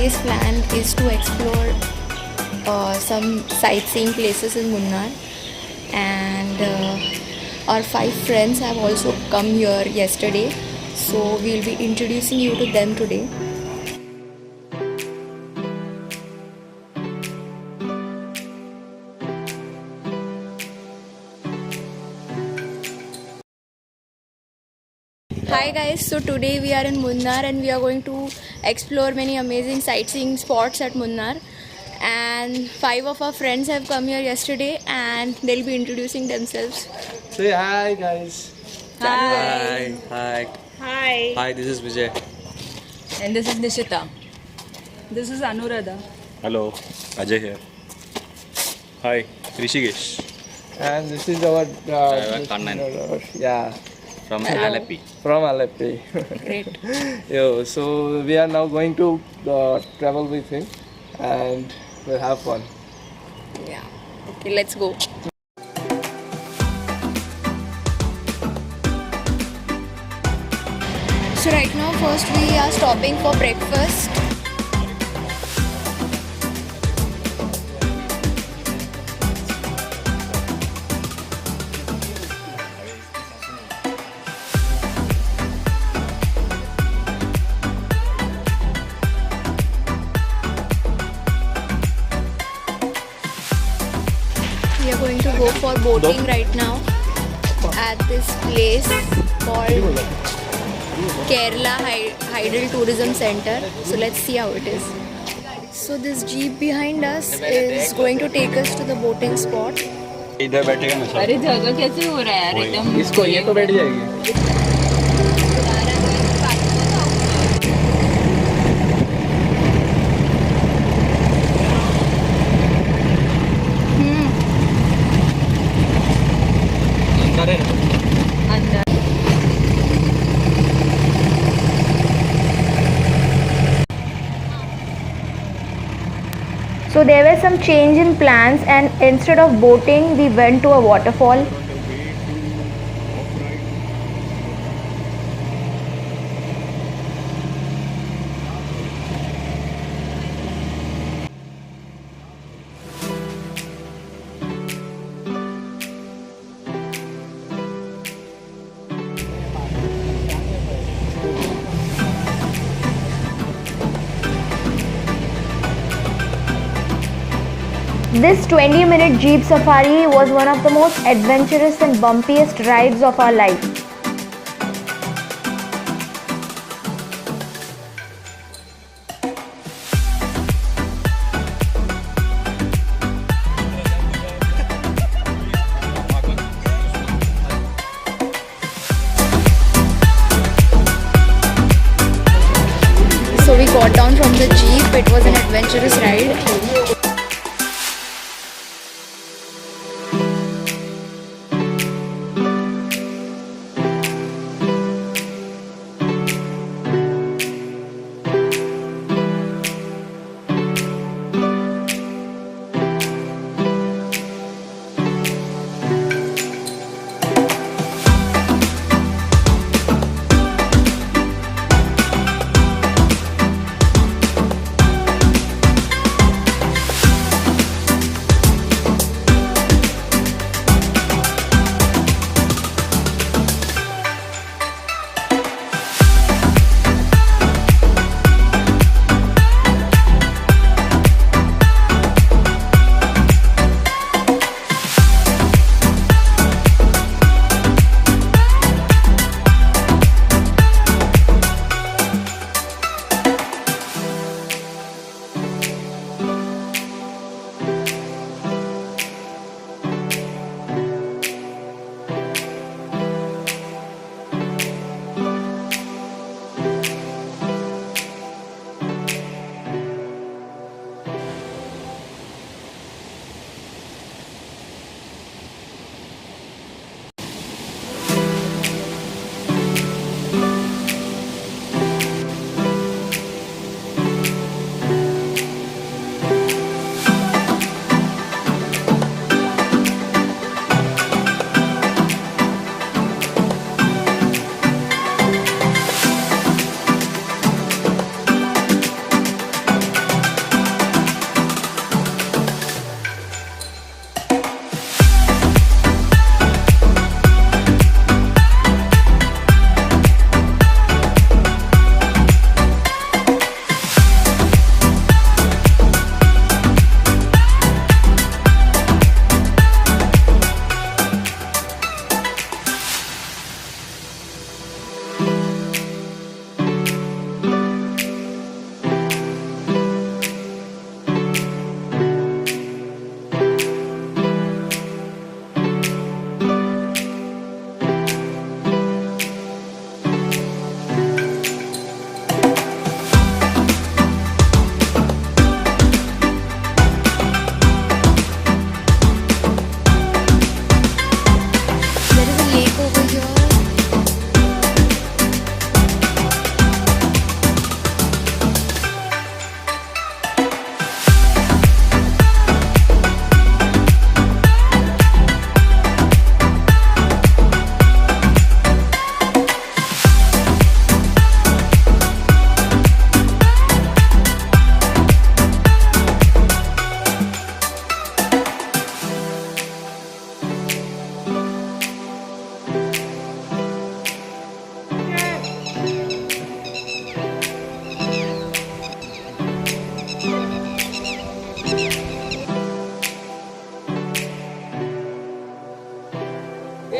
today's plan is to explore some sightseeing places in Munnar, and our 5 friends have also come here yesterday, so we'll be introducing you to them today. Hi guys, so today we are in Munnar and we are going to explore many amazing sightseeing spots at Munnar, and 5 of our friends have come here yesterday and they'll be introducing themselves. Say hi guys. Hi. Hi. Hi. Hi, this is Vijay. And this is Nishita. This is Anuradha. Hello, Ajay here. Hi, Rishikesh. And this is our Kannan. yeah, From Alleppey. from Alleppey. Great. Yo, so we are now going to travel with him and we'll have fun. Yeah. Okay, let's go. So right now first we are stopping for breakfast. We are going to go for boating right now at this place called Kerala Hydel Tourism Center. So let's see how it is. So this jeep behind us is going to take us to the boating spot. इधर बैठेगा ना अरे जगह कैसे हो रहा है यार एकदम इसको ये तो बैठ जाएगी. अंदर. So there were some change in plans, and instead of boating we went to a waterfall. This 20-minute jeep safari was one of the most adventurous and bumpiest rides of our life. So we got down from the jeep. It was an adventurous ride.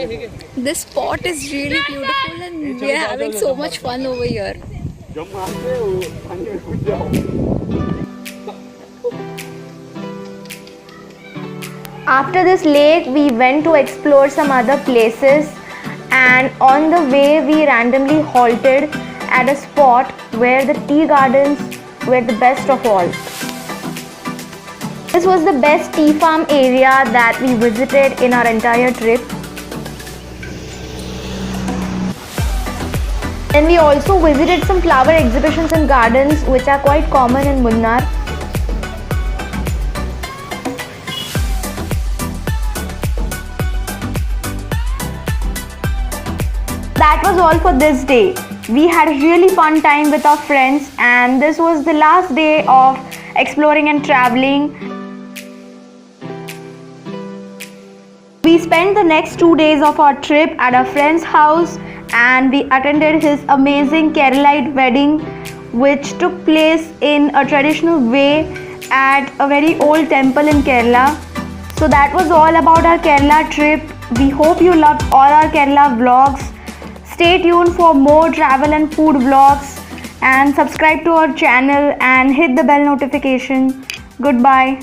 This spot is really beautiful and we are having so much fun over here. After this lake, we went to explore some other places, and on the way we randomly halted at a spot where the tea gardens were the best of all. This was the best tea farm area that we visited in our entire trip. Then we also visited some flower exhibitions and gardens which are quite common in Munnar. That was all for this day. We had a really fun time with our friends, and this was the last day of exploring and traveling. We spent the next 2 days of our trip at a friend's house, and we attended his amazing Keralite wedding, which took place in a traditional way at a very old temple in Kerala. So that was all about our Kerala trip. We hope you loved all our Kerala vlogs. Stay tuned for more travel and food vlogs, and subscribe to our channel and hit the bell notification. Goodbye.